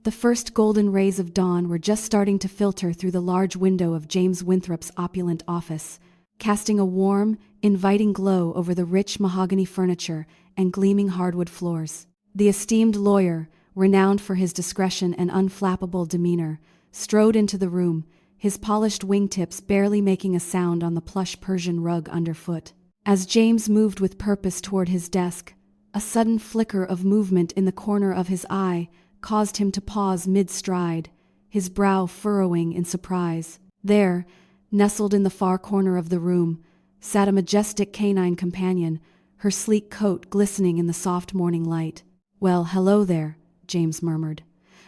The first golden rays of dawn were just starting to filter through the large window of James Winthrop's opulent office, casting a warm, inviting glow over the rich mahogany furniture and gleaming hardwood floors. The esteemed lawyer, renowned for his discretion and unflappable demeanor, strode into the room, his polished wingtips barely making a sound on the plush Persian rug underfoot. As James moved with purpose toward his desk, a sudden flicker of movement in the corner of his eye caused him to pause mid-stride, his brow furrowing in surprise. There, nestled in the far corner of the room, sat a majestic canine companion, her sleek coat glistening in the soft morning light. "Well, hello there," James murmured,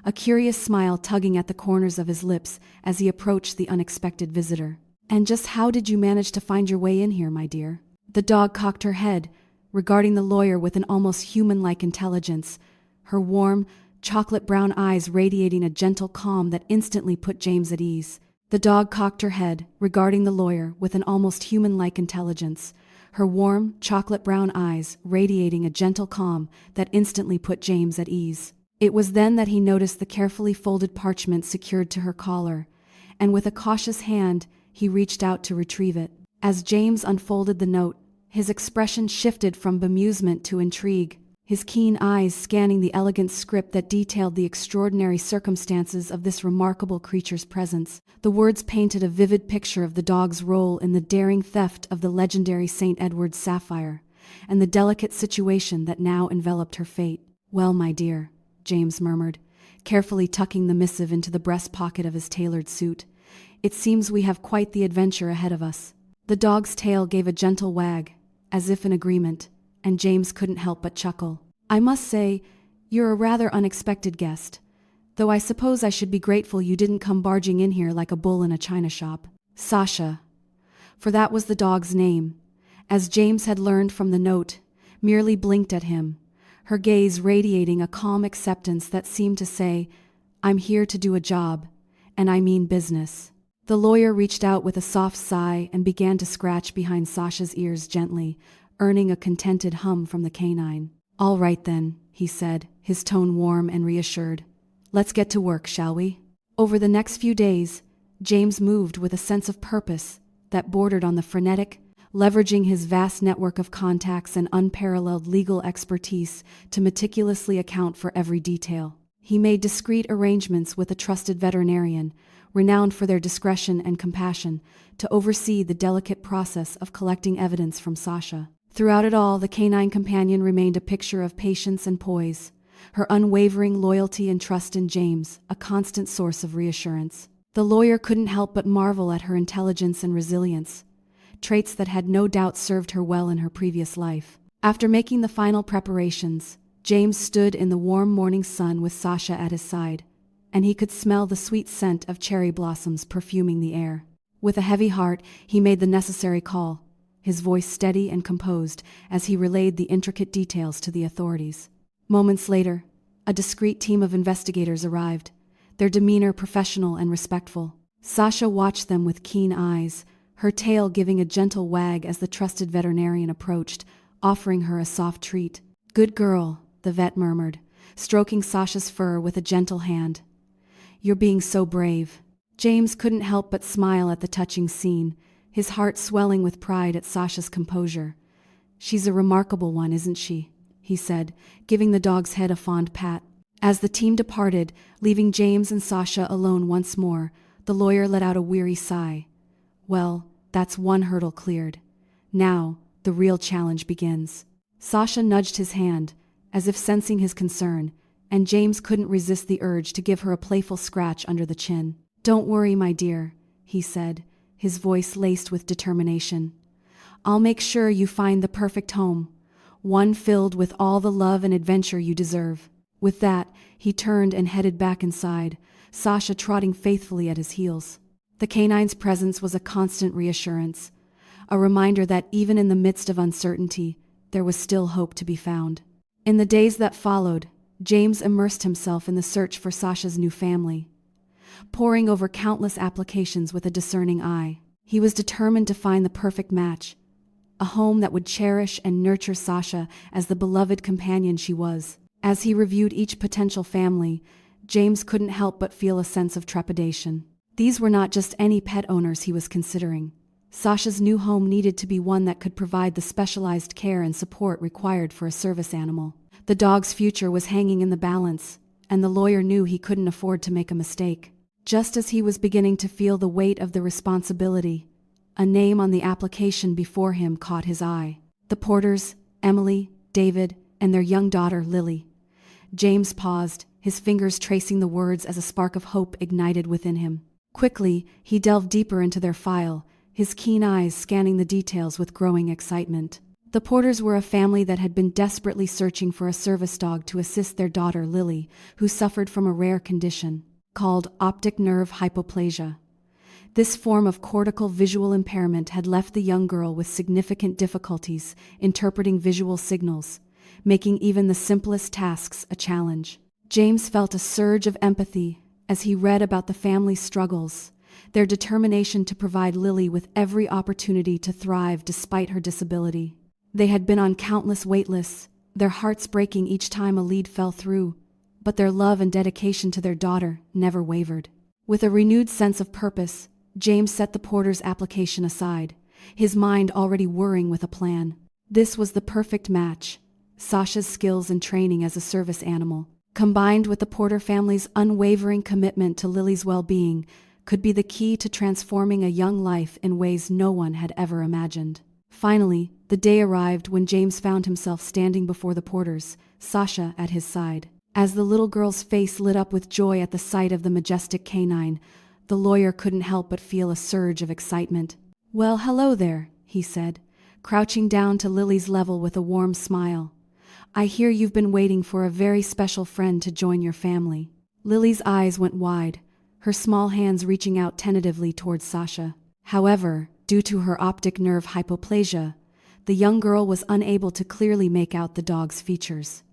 a curious smile tugging at the corners of his lips as he approached the unexpected visitor. "And just how did you manage to find your way in here, my dear?" The dog cocked her head, regarding the lawyer with an almost human-like intelligence, her warm, chocolate-brown eyes radiating a gentle calm that instantly put James at ease. The dog cocked her head, regarding the lawyer with an almost human-like intelligence, her warm, chocolate-brown eyes radiating a gentle calm that instantly put James at ease. It was then that he noticed the carefully folded parchment secured to her collar, and with a cautious hand, he reached out to retrieve it. As James unfolded the note, his expression shifted from bemusement to intrigue, his keen eyes scanning the elegant script that detailed the extraordinary circumstances of this remarkable creature's presence. The words painted a vivid picture of the dog's role in the daring theft of the legendary St. Edward's Sapphire, and the delicate situation that now enveloped her fate. "Well, my dear," James murmured, carefully tucking the missive into the breast pocket of his tailored suit, "it seems we have quite the adventure ahead of us." The dog's tail gave a gentle wag, as if in agreement, and James couldn't help but chuckle. "I must say, you're a rather unexpected guest, though I suppose I should be grateful you didn't come barging in here like a bull in a china shop." Sasha, for that was the dog's name, as James had learned from the note, merely blinked at him, her gaze radiating a calm acceptance that seemed to say, "I'm here to do a job, and I mean business." The lawyer reached out with a soft sigh and began to scratch behind Sasha's ears gently, earning a contented hum from the canine. "All right then," he said, his tone warm and reassured. "Let's get to work, shall we?" Over the next few days, James moved with a sense of purpose that bordered on the frenetic, leveraging his vast network of contacts and unparalleled legal expertise to meticulously account for every detail. He made discreet arrangements with a trusted veterinarian, renowned for their discretion and compassion, to oversee the delicate process of collecting evidence from Sasha. Throughout it all, the canine companion remained a picture of patience and poise, her unwavering loyalty and trust in James, a constant source of reassurance. The lawyer couldn't help but marvel at her intelligence and resilience, traits that had no doubt served her well in her previous life. After making the final preparations, James stood in the warm morning sun with Sasha at his side, and he could smell the sweet scent of cherry blossoms perfuming the air. With a heavy heart, he made the necessary call, his voice steady and composed as he relayed the intricate details to the authorities. Moments later, a discreet team of investigators arrived, their demeanor professional and respectful. Sasha watched them with keen eyes, her tail giving a gentle wag as the trusted veterinarian approached, offering her a soft treat. "Good girl," the vet murmured, stroking Sasha's fur with a gentle hand. "You're being so brave." James couldn't help but smile at the touching scene, his heart swelling with pride at Sasha's composure. "She's a remarkable one, isn't she?" he said, giving the dog's head a fond pat. As the team departed, leaving James and Sasha alone once more, the lawyer let out a weary sigh. "Well, that's one hurdle cleared. Now, the real challenge begins." Sasha nudged his hand, as if sensing his concern, and James couldn't resist the urge to give her a playful scratch under the chin. "Don't worry, my dear," he said, his voice laced with determination. "I'll make sure you find the perfect home, one filled with all the love and adventure you deserve." With that, he turned and headed back inside, Sasha trotting faithfully at his heels. The canine's presence was a constant reassurance, a reminder that even in the midst of uncertainty, there was still hope to be found. In the days that followed, James immersed himself in the search for Sasha's new family, poring over countless applications with a discerning eye. He was determined to find the perfect match, a home that would cherish and nurture Sasha as the beloved companion she was. As he reviewed each potential family, James couldn't help but feel a sense of trepidation. These were not just any pet owners he was considering. Sasha's new home needed to be one that could provide the specialized care and support required for a service animal. The dog's future was hanging in the balance, and the lawyer knew he couldn't afford to make a mistake. Just as he was beginning to feel the weight of the responsibility, a name on the application before him caught his eye. The Porters, Emily, David, and their young daughter, Lily. James paused, his fingers tracing the words as a spark of hope ignited within him. Quickly, he delved deeper into their file, his keen eyes scanning the details with growing excitement. The Porters were a family that had been desperately searching for a service dog to assist their daughter, Lily, who suffered from a rare condition called Optic Nerve Hypoplasia. This form of cortical visual impairment had left the young girl with significant difficulties interpreting visual signals, making even the simplest tasks a challenge. James felt a surge of empathy as he read about the family's struggles, their determination to provide Lily with every opportunity to thrive despite her disability. They had been on countless wait lists, their hearts breaking each time a lead fell through, but their love and dedication to their daughter never wavered. With a renewed sense of purpose, James set the Porter's application aside, his mind already whirring with a plan. This was the perfect match. Sasha's skills and training as a service animal, combined with the Porter family's unwavering commitment to Lily's well-being, could be the key to transforming a young life in ways no one had ever imagined. Finally, the day arrived when James found himself standing before the Porters, Sasha at his side. As the little girl's face lit up with joy at the sight of the majestic canine, the lawyer couldn't help but feel a surge of excitement. "Well, hello there," he said, crouching down to Lily's level with a warm smile. "I hear you've been waiting for a very special friend to join your family." Lily's eyes went wide, her small hands reaching out tentatively towards Sasha. However, due to her optic nerve hypoplasia, the young girl was unable to clearly make out the dog's features,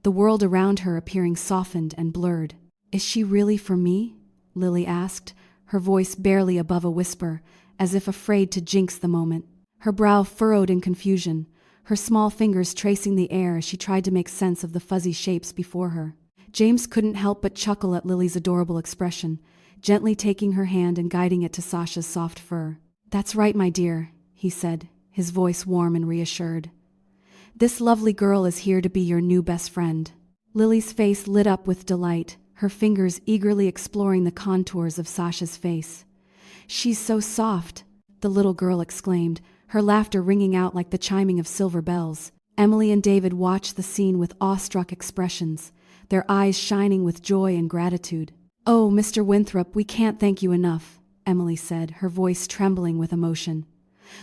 the world around her appearing softened and blurred. "Is she really for me?" Lily asked, her voice barely above a whisper, as if afraid to jinx the moment. Her brow furrowed in confusion, her small fingers tracing the air as she tried to make sense of the fuzzy shapes before her. James couldn't help but chuckle at Lily's adorable expression, gently taking her hand and guiding it to Sasha's soft fur. "That's right, my dear," he said, his voice warm and reassured. "This lovely girl is here to be your new best friend." Lily's face lit up with delight, her fingers eagerly exploring the contours of Sasha's face. "She's so soft," the little girl exclaimed, her laughter ringing out like the chiming of silver bells. Emily and David watched the scene with awestruck expressions, their eyes shining with joy and gratitude. "Oh, Mr. Winthrop, we can't thank you enough," Emily said, her voice trembling with emotion.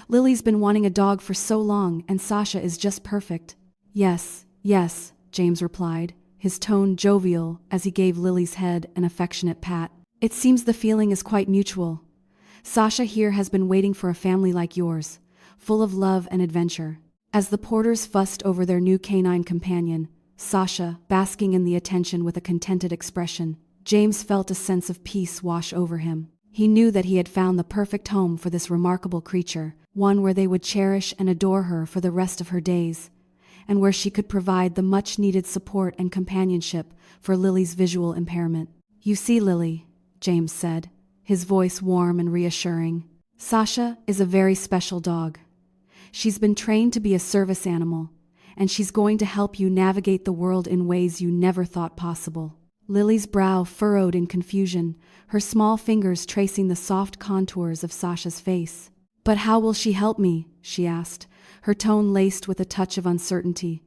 "Lily's been wanting a dog for so long, and Sasha is just perfect." Yes, James replied, his tone jovial as he gave Lily's head an affectionate pat. "It seems the feeling is quite mutual. Sasha here has been waiting for a family like yours, full of love and adventure." As the Porters fussed over their new canine companion, Sasha basking in the attention with a contented expression, James felt a sense of peace wash over him. He knew that he had found the perfect home for this remarkable creature, one where they would cherish and adore her for the rest of her days, and where she could provide the much-needed support and companionship for Lily's visual impairment. "You see, Lily," James said, his voice warm and reassuring, "Sasha is a very special dog. She's been trained to be a service animal, and she's going to help you navigate the world in ways you never thought possible." Lily's brow furrowed in confusion, her small fingers tracing the soft contours of Sasha's face. "But how will she help me?" she asked, her tone laced with a touch of uncertainty.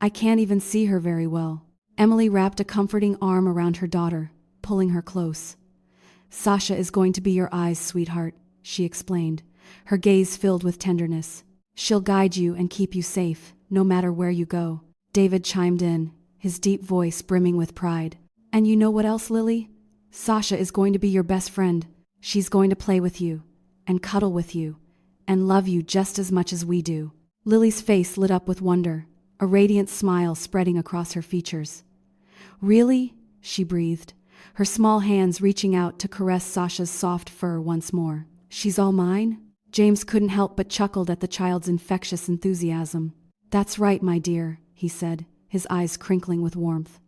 "I can't even see her very well." Emily wrapped a comforting arm around her daughter, pulling her close. "Sasha is going to be your eyes, sweetheart," she explained, her gaze filled with tenderness. "She'll guide you and keep you safe, no matter where you go." David chimed in, his deep voice brimming with pride. "And you know what else, Lily? Sasha is going to be your best friend. She's going to play with you, and cuddle with you, and love you just as much as we do." Lily's face lit up with wonder, a radiant smile spreading across her features. "Really?" she breathed, her small hands reaching out to caress Sasha's soft fur once more. "She's all mine?" James couldn't help but chuckled at the child's infectious enthusiasm. "That's right, my dear," he said, his eyes crinkling with warmth.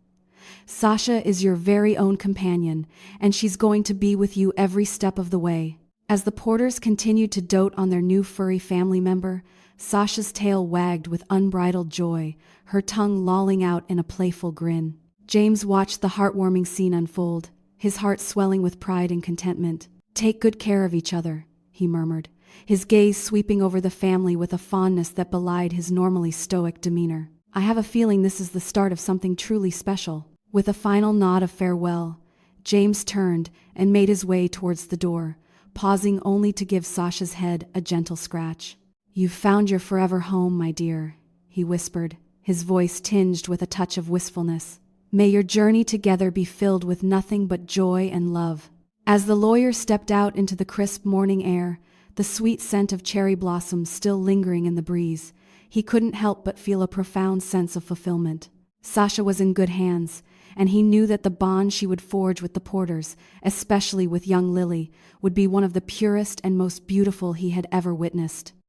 Sasha is your very own companion, and she's going to be with you every step of the way." As the Porters continued to dote on their new furry family member, Sasha's tail wagged with unbridled joy, her tongue lolling out in a playful grin. James watched the heartwarming scene unfold, his heart swelling with pride and contentment. "Take good care of each other," he murmured, his gaze sweeping over the family with a fondness that belied his normally stoic demeanor. "I have a feeling this is the start of something truly special." With a final nod of farewell, James turned and made his way towards the door, pausing only to give Sasha's head a gentle scratch. "You've found your forever home, my dear," he whispered, his voice tinged with a touch of wistfulness. "May your journey together be filled with nothing but joy and love." As the lawyer stepped out into the crisp morning air, the sweet scent of cherry blossoms still lingering in the breeze, he couldn't help but feel a profound sense of fulfillment. Sasha was in good hands, and he knew that the bond she would forge with the Porters, especially with young Lily, would be one of the purest and most beautiful he had ever witnessed.